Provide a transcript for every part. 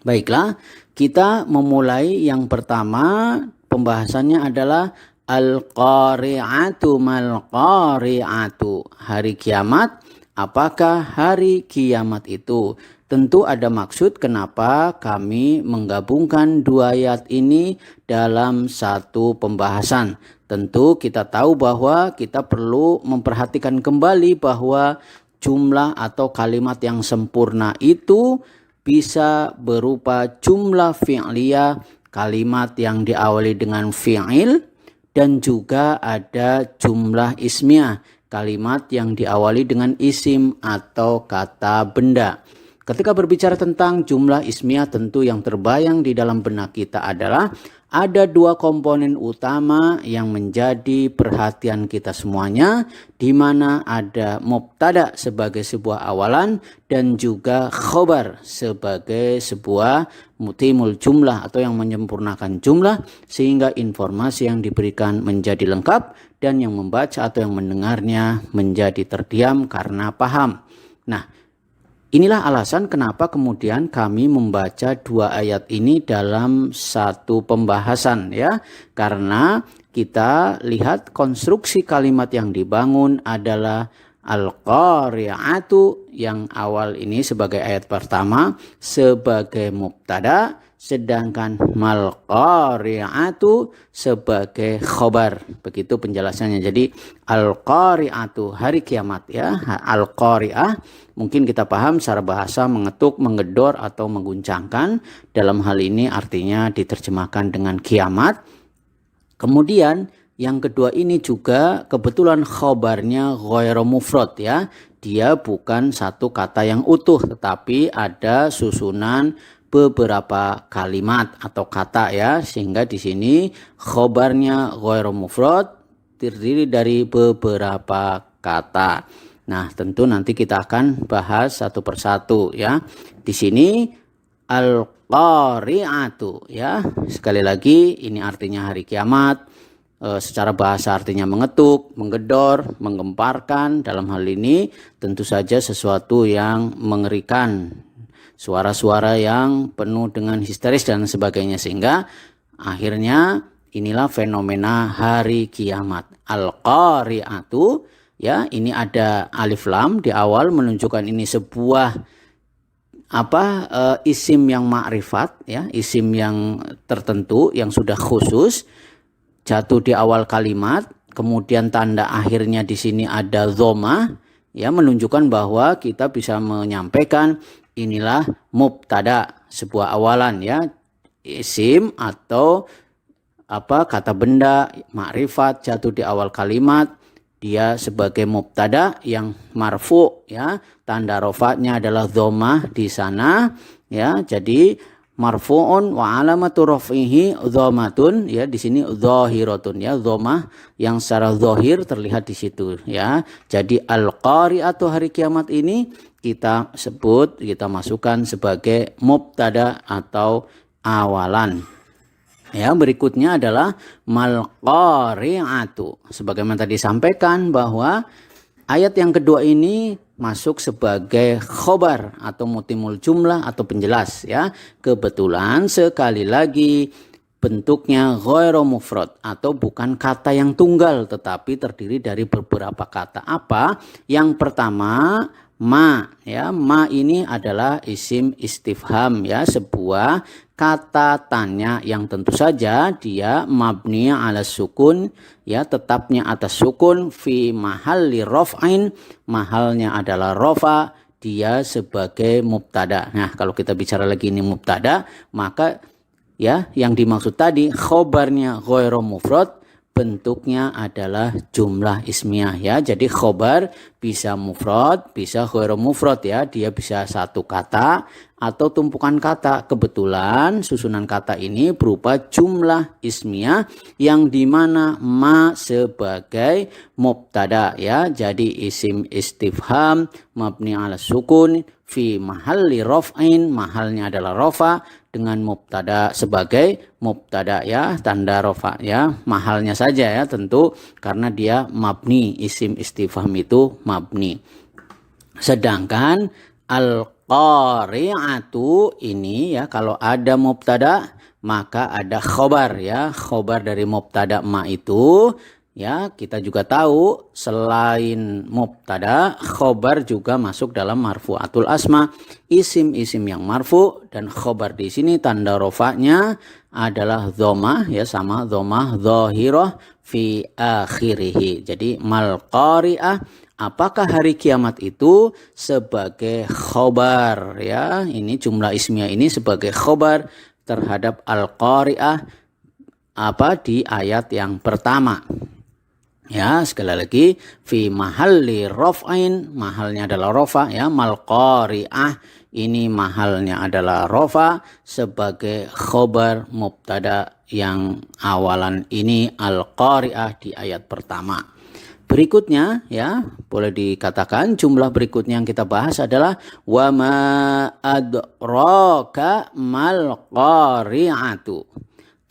Baiklah, kita memulai yang pertama, pembahasannya adalah Al-Qari'atu mal-Qari'atu. Hari kiamat, apakah hari kiamat itu? Tentu ada maksud kenapa kami menggabungkan dua ayat ini dalam satu pembahasan. Tentu kita tahu bahwa kita perlu memperhatikan kembali bahwa jumlah atau kalimat yang sempurna itu bisa berupa jumlah fi'liyah, kalimat yang diawali dengan fi'il, dan juga ada jumlah ismiyah, kalimat yang diawali dengan isim atau kata benda. Ketika berbicara tentang jumlah ismiyah, tentu yang terbayang di dalam benak kita adalah ada dua komponen utama yang menjadi perhatian kita semuanya, di mana ada mubtada sebagai sebuah awalan dan juga khobar sebagai sebuah mutimul jumlah atau yang menyempurnakan jumlah, sehingga informasi yang diberikan menjadi lengkap dan yang membaca atau yang mendengarnya menjadi terdiam karena paham. Nah, inilah alasan kenapa kemudian kami membaca dua ayat ini dalam satu pembahasan, ya. Karena kita lihat konstruksi kalimat yang dibangun adalah Al-Qari'atu, yang awal ini sebagai ayat pertama sebagai mubtada, sedangkan mal-qari'atu sebagai khobar. Begitu penjelasannya. Jadi al-qari'atu hari kiamat, ya. Al-qari'ah mungkin kita paham secara bahasa mengetuk, menggedor atau mengguncangkan. Dalam hal ini artinya diterjemahkan dengan kiamat. Kemudian yang kedua ini juga kebetulan khobarnya ghairu mufrad, ya. Dia bukan satu kata yang utuh, tetapi ada susunan beberapa kalimat atau kata, ya, sehingga di sini khobarnya ghairu mufrad terdiri dari beberapa kata. Nah, tentu nanti kita akan bahas satu persatu, ya. Di sini al-qari'atu, ya. Sekali lagi ini artinya hari kiamat. Secara bahasa artinya mengetuk, menggedor, menggemparkan. Dalam hal ini tentu saja sesuatu yang mengerikan, suara-suara yang penuh dengan histeris dan sebagainya, sehingga akhirnya inilah fenomena hari kiamat. Al-Qari'atu, ya, ini ada alif lam di awal menunjukkan ini sebuah isim yang ma'rifat, ya, isim yang tertentu yang sudah khusus jatuh di awal kalimat. Kemudian tanda akhirnya di sini ada dhamma, ya, menunjukkan bahwa kita bisa menyampaikan inilah mubtada, sebuah awalan, ya, isim atau kata benda makrifat jatuh di awal kalimat, dia sebagai mubtada yang marfu, ya, tanda rafa'nya adalah dhammah di sana, ya. Jadi marfu'un wa alamatu raf'ihi dhammatun, ya, di sini dhahiratun, ya, dhammah yang secara zahir terlihat di situ, ya. Jadi al-qari'atu hari kiamat ini kita masukkan sebagai mubtada atau awalan. Ya, berikutnya adalah mal-qari'atu. Sebagaimana tadi disampaikan bahwa ayat yang kedua ini masuk sebagai khobar atau mutimul jumlah atau penjelas, ya. Kebetulan sekali lagi bentuknya ghairu mufrad atau bukan kata yang tunggal, tetapi terdiri dari beberapa kata. Apa? Yang pertama ma, ya. Ma ini adalah isim istifham, ya, sebuah kata tanya yang tentu saja dia mabni ala sukun, ya, tetapnya atas sukun, fi mahalli raf'in, mahalnya adalah rafa, dia sebagai mubtada. Nah, kalau kita bicara lagi ini mubtada, maka, ya, yang dimaksud tadi khobarnya ghairu mufrad bentuknya adalah jumlah ismiyah, ya. Jadi khobar bisa mufrad, bisa ghairu mufrad, ya. Dia bisa satu kata atau tumpukan kata. Kebetulan susunan kata ini berupa jumlah ismiyah yang dimana ma sebagai mubtada, ya. Jadi isim istifham mabni ala sukun fi mahalli raf'in, mahalnya adalah rafa, dengan mubtada sebagai mubtada, ya, tanda rafa, ya, mahalnya saja, ya, tentu karena dia mabni, isim istifham itu mabni. Sedangkan al qari'atu ini ya, kalau ada mubtada maka ada khobar ya. Khobar dari mubtada ma itu ya, kita juga tahu selain mubtada, khobar juga masuk dalam marfu'atul asma, isim-isim yang marfu, dan khobar di sini tanda rofanya adalah dhamma ya, sama dhammah dhahirah fi akhirih. Jadi mal qari'ah, apakah hari kiamat itu, sebagai khobar ya. Ini jumlah ismiyah ini sebagai khobar terhadap al-qari'ah di ayat yang pertama. Ya, sekali lagi, fi mahalli raf'ain, mahalnya adalah rofa ya, mal qari'ah ini mahalnya adalah rofa sebagai khobar mubtada yang awalan ini al-qari'ah di ayat pertama. Berikutnya ya, boleh dikatakan jumlah berikutnya yang kita bahas adalah wa ma adraka mal qari'atu.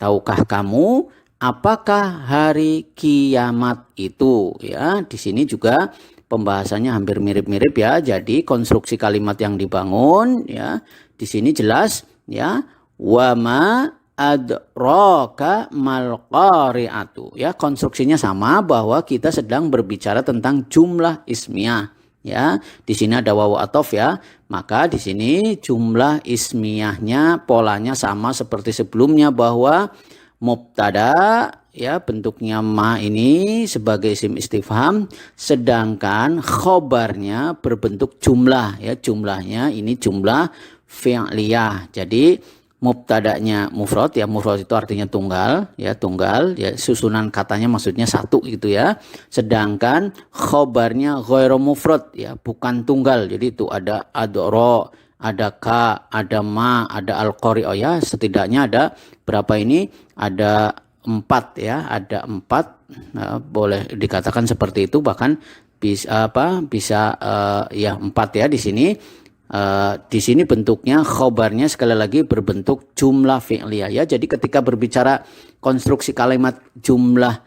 Tahukah kamu apakah hari kiamat itu? Ya, di sini juga pembahasannya hampir mirip-mirip ya. Jadi konstruksi kalimat yang dibangun ya, di sini jelas ya, wa ma adraka mal qari'atu ya, konstruksinya sama, bahwa kita sedang berbicara tentang jumlah ismiyah ya. Di sini ada wawu athof ya, maka di sini jumlah ismiyahnya polanya sama seperti sebelumnya, bahwa mubtada ya bentuknya ma ini sebagai isim istifham, sedangkan khobarnya berbentuk jumlah ya, jumlahnya ini jumlah fi'liyah. Jadi mubtadanya mufrad ya, mufrad itu artinya tunggal ya, tunggal ya, susunan katanya maksudnya satu gitu ya. Sedangkan khobarnya ghairu mufrad ya, bukan tunggal. Jadi itu ada adro, ada ka, ada ma, ada al-qari'ah ya, setidaknya ada berapa ini? Ada 4 ya, ada 4. Nah, boleh dikatakan seperti itu, bahkan bisa ya 4 ya di sini. Di sini bentuknya khobarnya sekali lagi berbentuk jumlah fi'liyah ya. Jadi ketika berbicara konstruksi kalimat jumlah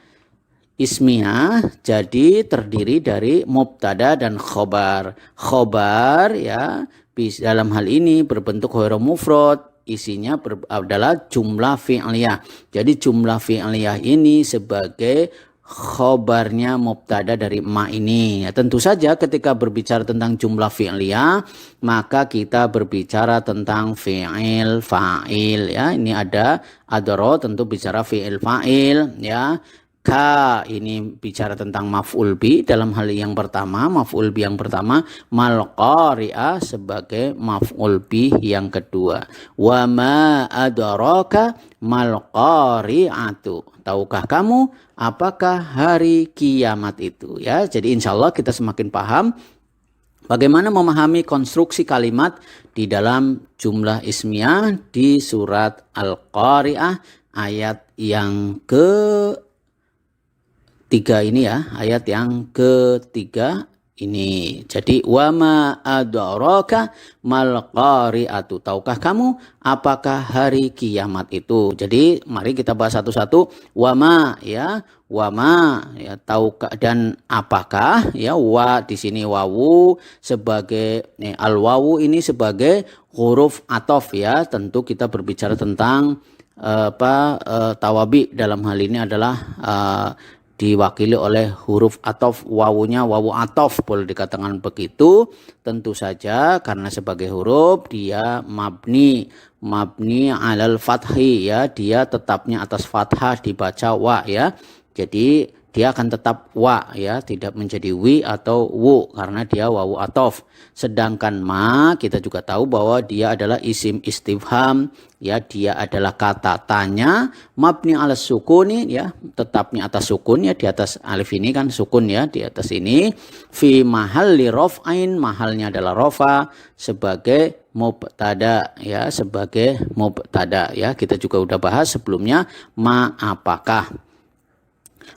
ismiyah, jadi terdiri dari mubtada dan khobar. Khobar ya, dalam hal ini berbentuk ghairu mufrad, isinya adalah jumlah fi'liyah. Jadi jumlah fi'liyah ini sebagai khobarnya mubtada dari ma ini ya. Tentu saja ketika berbicara tentang jumlah fi'liyah, maka kita berbicara tentang fi'il fa'il ya. Ini ada adro, tentu bicara fi'il fa'il ya. Ka ini bicara tentang maf'ul bi dalam hal yang pertama, maf'ul bi yang pertama, mal qari'ah sebagai maf'ul bi yang kedua. Wa ma adraka mal qari'atu. Tahukah kamu apakah hari kiamat itu ya. Jadi insya Allah kita semakin paham bagaimana memahami konstruksi kalimat di dalam jumlah ismiyah di surat Al-Qari'ah ayat yang ketiga ini ya, ayat yang ketiga ini. Jadi wa ma adraka mal qari'atu. Tahukah kamu apakah hari kiamat itu? Jadi mari kita bahas satu-satu. Wa ma ya, wa ma ya, tahukah dan apakah ya. Wa di sini wawu sebagai al wawu ini sebagai huruf athof ya. Tentu kita berbicara tentang tawabi, dalam hal ini adalah diwakili oleh huruf athof, wawunya wawu athof, boleh dikatakan begitu. Tentu saja karena sebagai huruf dia mabni alal fathi ya, dia tetapnya atas fathah, dibaca wa ya. Jadi dia akan tetap wa ya, tidak menjadi wi atau wu karena dia wawu athof. Sedangkan ma kita juga tahu bahwa dia adalah isim istifham ya, dia adalah kata tanya mabni alas sukuni ya, tetapnya atas sukun ya, di atas alif ini kan sukun ya, di atas ini. Fi mahalli raf'ain, mahalnya adalah rofa sebagai mubtada ya, sebagai mubtada ya. Kita juga udah bahas sebelumnya ma apakah.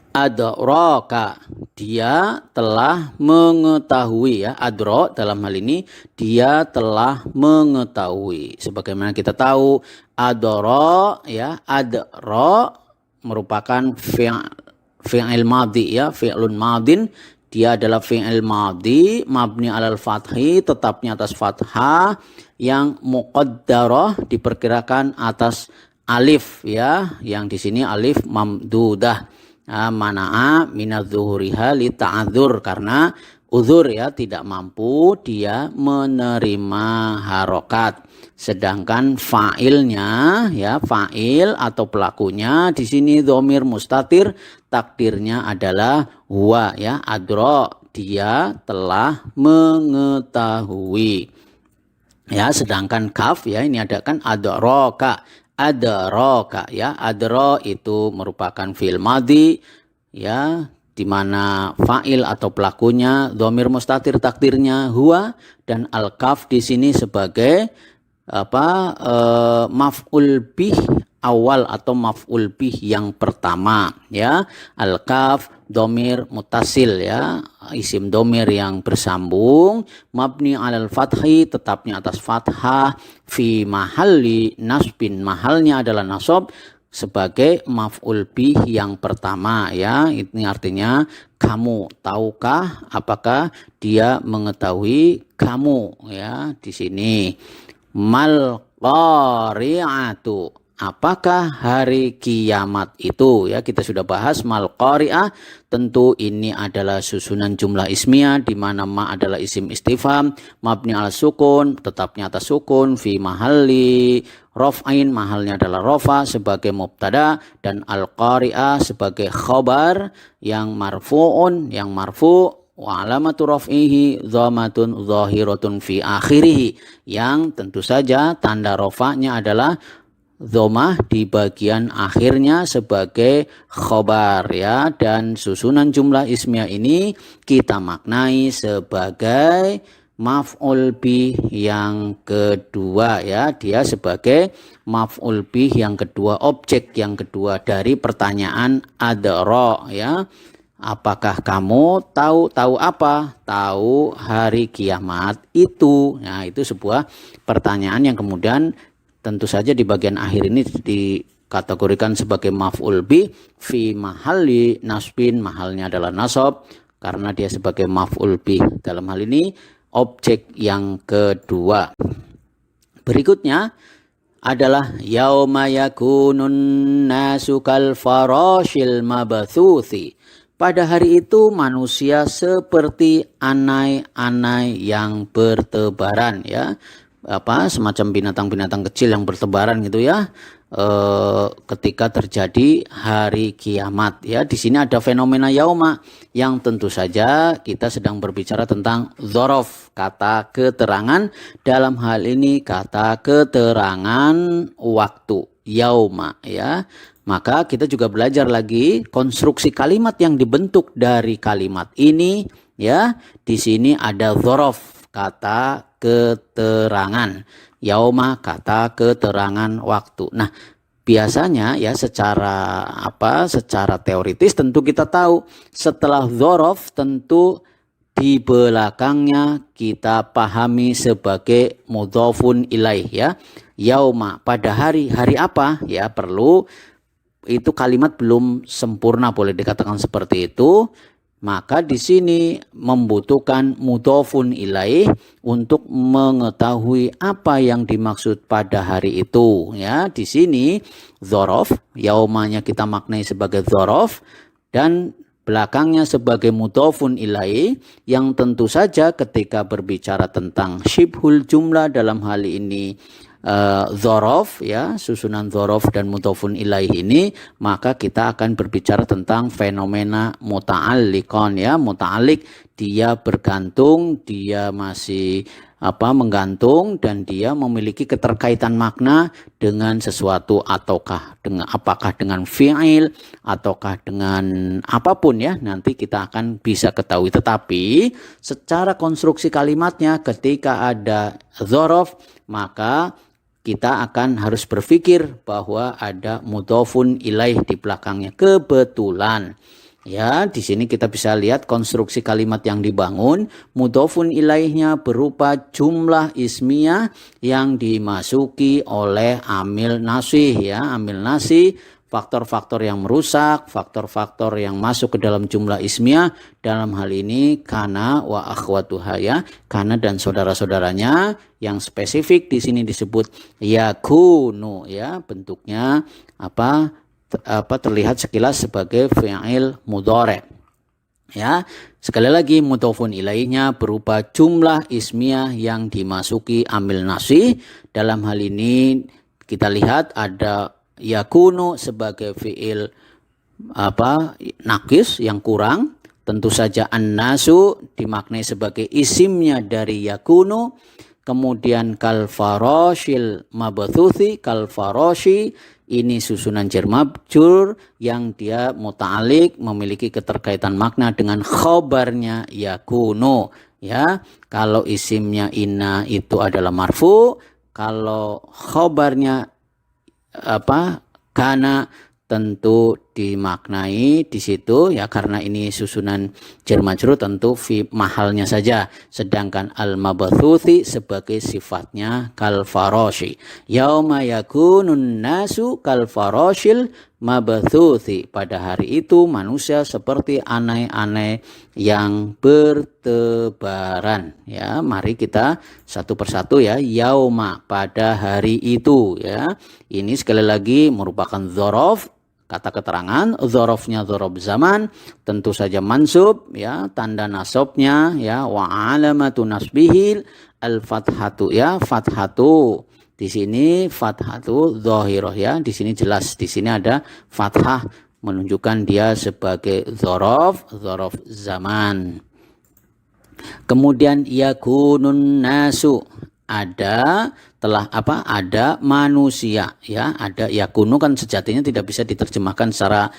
Adraka, dia telah mengetahui ya. Adro dalam hal ini dia telah mengetahui. Sebagaimana kita tahu adro ya, adro merupakan fi'il madhi ya, fi'lun madin, dia adalah fi'il madhi mabni alal fathi, tetapnya atas fathah, yang muqaddarah diperkirakan atas alif ya, yang di sini alif mamdudah. Mana'a minadzuhuriha li ta'adzur, karena uzur ya, tidak mampu dia menerima harokat. Sedangkan fa'ilnya ya, fa'il atau pelakunya di sini dhamir mustatir, takdirnya adalah huwa ya, adra, dia telah mengetahui. Ya, sedangkan kaf ya, ini ada kan adraka. Adraka ya, adra itu merupakan fi'il madhi ya, di mana fa'il atau pelakunya dhamir mustatir, takdirnya huwa, dan al-kaf di sini sebagai maf'ul bih awal atau maf'ul bih yang pertama ya. Al-kaf domir mutasil ya, isim domir yang bersambung, mabni alal fathi, tetapnya atas fathah, fi mahalli nasbin, mahalnya adalah nasab sebagai maf'ul bih yang pertama ya. Ini artinya kamu, tahukah, apakah dia mengetahui kamu ya. Di sini mal qari'atu, apakah hari kiamat itu ya. Kita sudah bahas mal qari'ah, tentu ini adalah susunan jumlah ismiyah di mana ma adalah isim istifham mabni al sukun, tetapnya atas sukun, fi mahalli raf'ain, mahalnya adalah rafa sebagai mubtada, dan al qari'ah sebagai khabar yang marfu'un, yang marfu', wa alamatu raf'ihi dhammatun zahiratun fi akhirih, yang tentu saja tanda rafa'nya adalah dhamah di bagian akhirnya sebagai khobar ya. Dan susunan jumlah ismiyah ini kita maknai sebagai maf'ul bih yang kedua ya, dia sebagai maf'ul bih yang kedua, objek yang kedua dari pertanyaan adra ya. Apakah kamu tahu apa? Tahu hari kiamat itu. Nah, itu sebuah pertanyaan yang kemudian tentu saja di bagian akhir ini dikategorikan sebagai maf'ul bih fi mahalli nasbin, mahalnya adalah nasab karena dia sebagai maf'ul bih. Dalam hal ini objek yang kedua. Berikutnya adalah yauma yakunun nasu kal farashil mabathuthi. Pada hari itu manusia seperti anai-anai yang bertebaran ya. Semacam binatang-binatang kecil yang bertebaran gitu ya. Ketika terjadi hari kiamat ya. Di sini ada fenomena yauma yang tentu saja kita sedang berbicara tentang dzaraf, kata keterangan, dalam hal ini kata keterangan waktu yauma ya. Maka kita juga belajar lagi konstruksi kalimat yang dibentuk dari kalimat ini ya. Di sini ada dzaraf, kata keterangan, yauma kata keterangan waktu. Nah, biasanya ya secara teoritis tentu kita tahu setelah dzaraf tentu di belakangnya kita pahami sebagai mudhofun ilaih ya. Yauma pada hari apa ya, perlu itu kalimat belum sempurna, boleh dikatakan seperti itu. Maka di sini membutuhkan mudhofun ilaih untuk mengetahui apa yang dimaksud pada hari itu ya. Di sini dzaraf, yaumanya kita maknai sebagai dzaraf dan belakangnya sebagai mudhofun ilaih, yang tentu saja ketika berbicara tentang syibhul jumlah dalam hal ini dzaraf ya, susunan dzaraf dan mudhofun ilaih ini, maka kita akan berbicara tentang fenomena muta'alliqan ya. Muta'alliq dia bergantung, dia masih menggantung, dan dia memiliki keterkaitan makna dengan sesuatu, ataukah apakah dengan fi'il ataukah dengan apapun ya, nanti kita akan bisa ketahui. Tetapi secara konstruksi kalimatnya ketika ada dzaraf, maka kita akan harus berpikir bahwa ada mudhofun ilaih di belakangnya. Kebetulan ya, di sini kita bisa lihat konstruksi kalimat yang dibangun. Mudhofun ilaihnya berupa jumlah ismiyah yang dimasuki oleh amil nasih ya. Amil nasih faktor-faktor yang merusak, faktor-faktor yang masuk ke dalam jumlah ismiyah, dalam hal ini kana wa akhwatuha ya, kana dan saudara-saudaranya, yang spesifik di sini disebut yakunu ya, bentuknya apa terlihat sekilas sebagai fi'il mudhari. Ya, sekali lagi mudhofun ilaihnya berupa jumlah ismiyah yang dimasuki amil nasih. Dalam hal ini kita lihat ada yakunu sebagai fi'il nakis yang kurang. Tentu saja an-nasu dimaknai sebagai isimnya dari yakunu. Kemudian kal faroshil mabathuthi, kal faroshi ini susunan jar majrur yang dia muta'alik, memiliki keterkaitan makna dengan khobarnya yakunu ya. Kalau isimnya inna itu adalah marfu, kalau khobarnya kana tentu dimaknai di situ ya, karena ini susunan jar majrur tentu fi mahalnya saja, sedangkan al mabathuthi sebagai sifatnya kal faroshi. Yauma yakunun nasu kal faroshil mabathuthi, pada hari itu manusia seperti anai-anai yang bertebaran ya. Mari kita satu persatu ya. Yauma pada hari itu ya, ini sekali lagi merupakan dzaraf, kata keterangan. Dzarafnya dzaraf zaman, tentu saja mansub ya, tanda nasabnya ya, wa alamatu nasbihil al fathatu ya, fathatu. Di sini fathatu dzahirah ya, di sini jelas, di sini ada fathah menunjukkan dia sebagai dzaraf zaman. Kemudian yakunun nasu, ada manusia ya, ada yakunu kan sejatinya tidak bisa diterjemahkan secara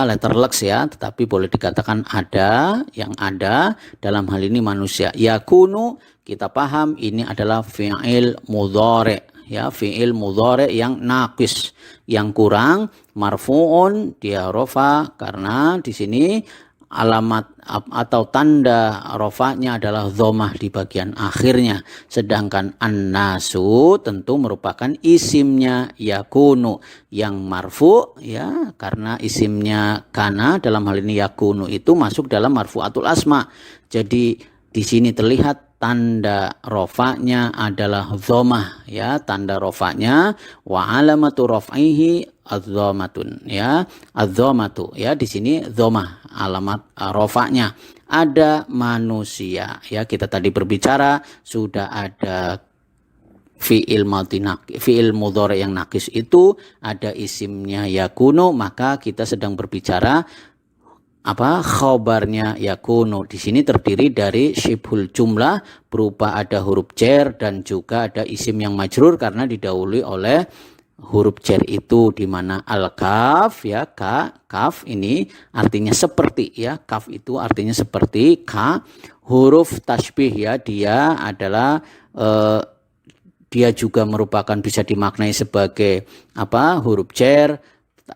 letterleks ya, tetapi boleh dikatakan ada, yang ada dalam hal ini manusia. Yakunu kita paham ini adalah fi'il mudhari ya, fi'il mudhari yang naqis, yang kurang, marfu'un dia rofa, karena di sini alamat atau tanda rofanya adalah dhammah di bagian akhirnya. Sedangkan an-nasu tentu merupakan isimnya yakunu yang marfu ya, karena isimnya kana dalam hal ini yakunu itu masuk dalam marfu'atul asma. Jadi di sini terlihat tanda rofanya adalah dhammah ya, tanda rofanya wa alamatu raf'ihi adz-dhammatun ya, adz-dhammatu ya, di sini dhammah alamat rofanya. Ada manusia ya, kita tadi berbicara sudah ada fi'il mudhari yang nakis itu, ada isimnya yakunu, maka kita sedang berbicara khobarnya yakunu. Di sini terdiri dari syibhul jumlah berupa ada huruf jar dan juga ada isim yang majrur karena didahului oleh huruf jar itu, di mana al-kaf ya, kaf ini artinya seperti ya, kaf itu artinya seperti, huruf tasbih ya, dia adalah dia juga merupakan bisa dimaknai sebagai huruf jar,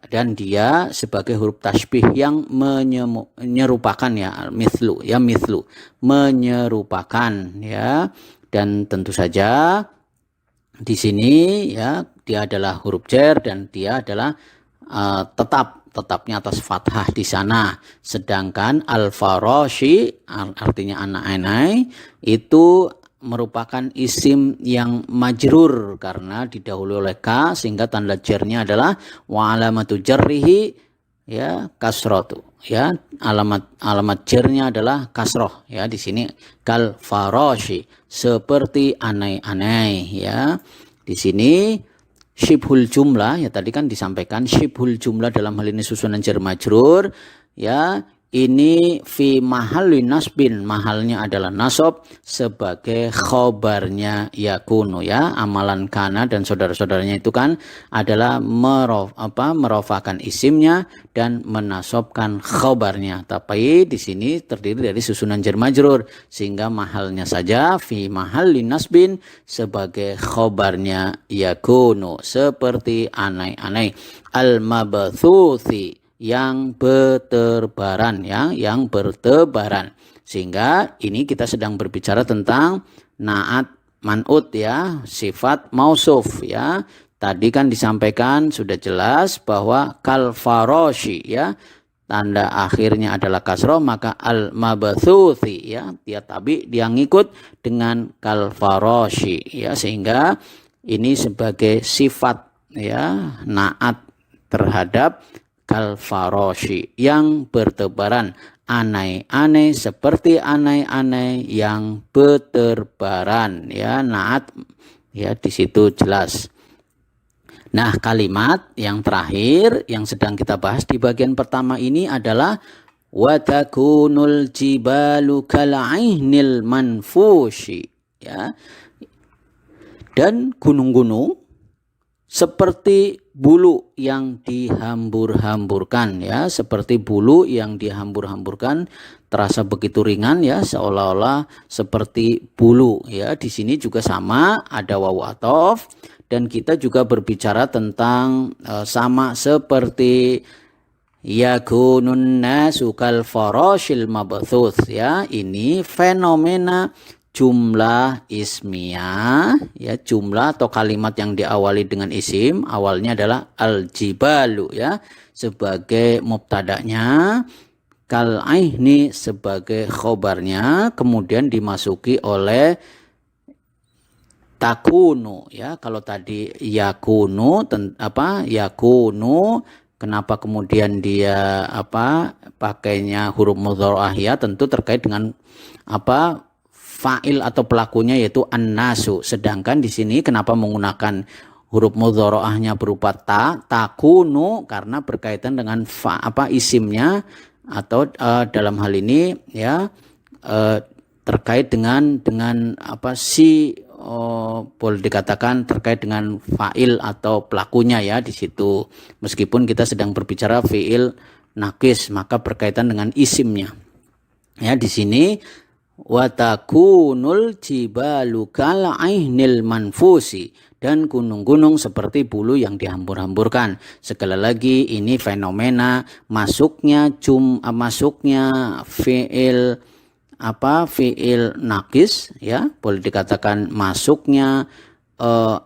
dan dia sebagai huruf tasbih yang menyerupakan ya, mithlu ya, mithlu menyerupakan ya. Dan tentu saja di sini ya, dia adalah huruf jar dan dia adalah tetapnya atas fathah di sana. Sedangkan al-farashi artinya anak-anak itu merupakan isim yang majrur karena didahului oleh ka, sehingga tanda jarnya adalah wa alamatu jarrihi ya kasratu ya, alamat jarnya adalah kasroh ya. Di sini kal farashi seperti anai-anai ya. Di sini syibhul jumlah ya, tadi kan disampaikan syibhul jumlah dalam hal ini susunan jar majrur ya, ini fi mahalli nasbin, mahalnya adalah nasab sebagai khobarnya yakunu ya. Amalan kana dan saudara-saudaranya itu kan adalah merofakan isimnya dan menasobkan khobarnya. Tapi di sini terdiri dari susunan jar majrur, sehingga mahalnya saja fi mahalli nasbin sebagai khobarnya yakunu, seperti anai-anai. Al-mabathuthi yang bertebaran ya, yang bertebaran. Sehingga ini kita sedang berbicara tentang naat man'ut ya, sifat mausuf ya, Tadi kan disampaikan sudah jelas bahwa kal faroshi ya, tanda akhirnya adalah kasroh, maka al mabathuthi ya, dia tabi, dia ngikut dengan kal faroshi ya, sehingga ini sebagai sifat ya naat terhadap kal faroshi yang bertebaran, anai-anai seperti anai-anai yang berterbaran ya, naat ya, di situ jelas. Nah, kalimat yang terakhir yang sedang kita bahas di bagian pertama ini adalah watakunul jibalu kal'ainil manfushi ya. Dan gunung-gunung seperti bulu yang dihambur-hamburkan ya, seperti bulu yang dihambur-hamburkan, terasa begitu ringan ya, seolah-olah seperti bulu ya. Di sini juga sama, ada wawu athof, dan kita juga berbicara tentang sama seperti yakunun nasu kal farashil mabthuth ya. Ini fenomena jumlah ismiyah ya, jumlah atau kalimat yang diawali dengan isim, awalnya adalah al-jibalu ya sebagai mubtadanya, kal aihni sebagai khobarnya, kemudian dimasuki oleh takunu ya. Kalau tadi yakunu yakunu, kenapa kemudian dia pakainya huruf mudharaah ya, tentu terkait dengan fa'il atau pelakunya yaitu an-nasu. Sedangkan di sini kenapa menggunakan huruf mudharaahnya berupa takunu, karena berkaitan dengan isimnya, atau dalam hal ini ya terkait dengan boleh dikatakan terkait dengan fa'il atau pelakunya ya di situ. Meskipun kita sedang berbicara fi'il nakis, maka berkaitan dengan isimnya. Ya, di sini watakunul jibalu kal'ainil manfusi, dan gunung-gunung seperti bulu yang dihambur-hamburkan. Sekali lagi, ini fenomena masuknya fi'il fi'il nakis ya, boleh dikatakan masuknya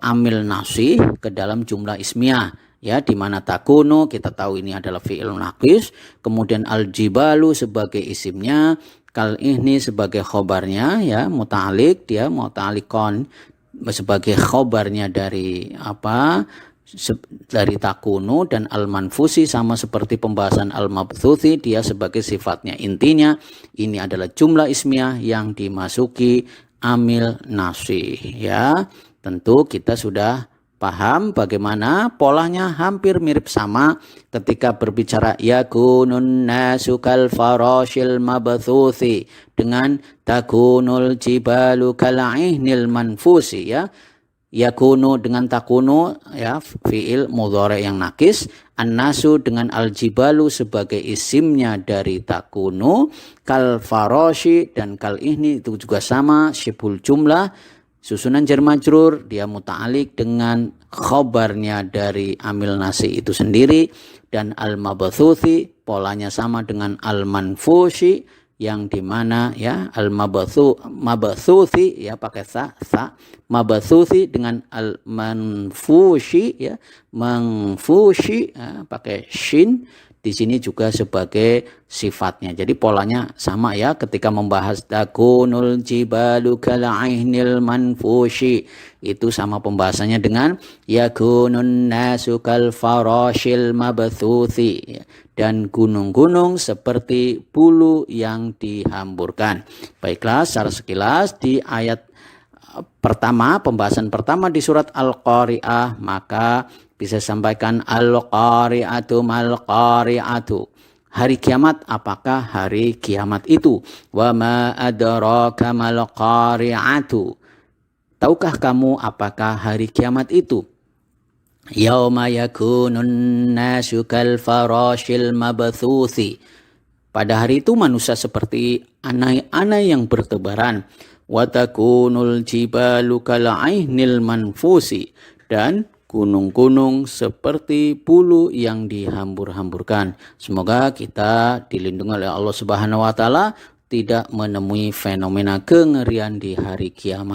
amil nasih ke dalam jumlah ismiyah ya, di mana takunu kita tahu ini adalah fi'il nakis, kemudian al-jibalu sebagai isimnya, kal ihni sebagai khobarnya ya, muta'alik, dia muta'alikon sebagai khobarnya dari dari takunu, dan al-manfusi sama seperti pembahasan al-mabthuthi, dia sebagai sifatnya. Intinya ini adalah jumlah ismiyah yang dimasuki amil nasih ya. Tentu kita sudah paham bagaimana polanya hampir mirip sama ketika berbicara yakunun nasu kal farashil mabthuthi dengan takunul jibalu kal'ainil manfusi ya. Yakunu dengan takunu ya, fi'il mudhari yang nakis, an-nasu dengan al-jibalu sebagai isimnya dari takunu, kal farashi dan kal ihni itu juga sama, syibhul jumlah, susunan jar majrur, dia muta'alik dengan khobarnya dari amil nasi itu sendiri, dan al-mabthuthi polanya sama dengan al-manfushi, yang dimana ya al-mabthuthi ya pakai sa, mabthuthi dengan al-manfushi ya, manfushi ya, pakai shin, di sini juga sebagai sifatnya. Jadi polanya sama ya ketika membahas takunul jibalu kal'ainil manfushi, itu sama pembahasannya dengan yakunun nasu kal farashil mabthuthi ya, dan gunung-gunung seperti bulu yang dihamburkan. Baiklah, secara sekilas di ayat pertama, pembahasan pertama di surat Al-Qari'ah, maka bisa sampaikan al-qari'atu mal-qari'atu. Hari kiamat, apakah hari kiamat itu? Wa ma adraka mal-qari'atu. Tahukah kamu apakah hari kiamat itu? Yauma yakunun nasu kal farashil mabthuthi. Pada hari itu manusia seperti anai-anai yang bertebaran. Wa takunul jibalu kal'ainil manfusi, dan gunung-gunung seperti bulu yang dihambur-hamburkan. Semoga kita dilindungi oleh Allah Subhanahu wa taala tidak menemui fenomena kengerian di hari kiamat.